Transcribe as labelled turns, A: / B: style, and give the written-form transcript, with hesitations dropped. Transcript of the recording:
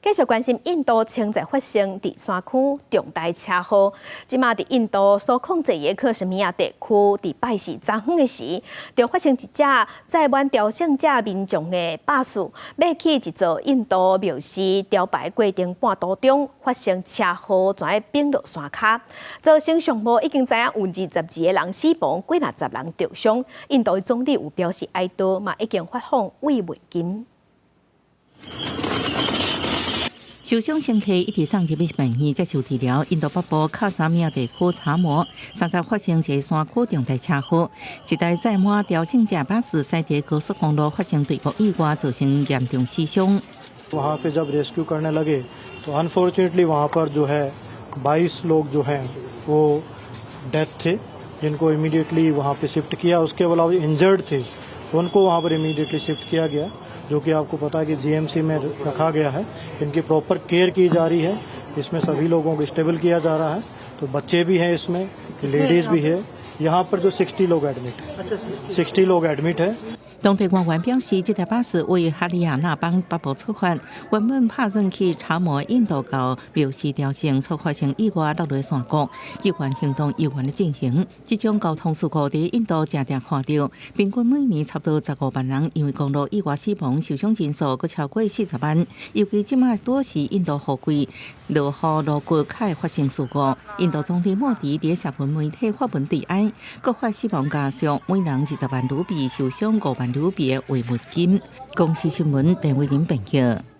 A: 继续关心印度清在发生伫山区重大车祸，即马伫印度所控制的克什米尔地区，伫拜四昨昏的时，就发生一架载满朝圣者民众的巴士，要去一座印度庙寺朝拜过程半途中发生车祸，全要并落山骹，造成上无已经知影有22个人死亡，几60人受伤。印度的总理有表示哀悼，嘛已经发放慰问金。
B: 受伤乘客一直送入去病院接受治疗。印度北部克什米尔地区查谟3日发生一个山区重大车祸，一台载满朝圣者巴士驶在高速公路发生对角意外，造成严重死伤。
C: वहाँ पे जब रेस्क्यू करने लगे तो अनफॉर्चुनेटली वहाँ पर जो है 22 लोग जो हैं वो डेथ थे, जिनको इमीडिएटली वहाँ पे शिफ्ट किया। उसके अलावा इंजर्ड थे उनको वहाँ पर इमीडिएटली शिफ्ट किया गया, जो कि आपको पता है कि जीएमसी में रखा गया है। इनकी प्रॉपर केयर की जा रही है। इसमें सभी लोगों को स्टेबल किया जा रहा है। तो बच्चे भी हैं इसमें, लेडीज भी है। यहाँ पर जो 60 लोग एडमिट है।
B: 当地官员表示，这台巴士为哈里亚纳邦北部出发，原本打算去查谟印度到庙寺朝圣，所发生意外落入山谷，救援行动依然在进行。这种交通事故在印度常常看到，平均每年差不多15万人因为公路意外死亡，受伤人数佫超过40万。尤其即马多是印度雨季，落雨路过较会发生事故。印度总理莫迪伫社群媒体发文致哀，各发死亡家属每人20万卢比，受伤5万卢比的慰问金。公司新闻，陈伟林报道。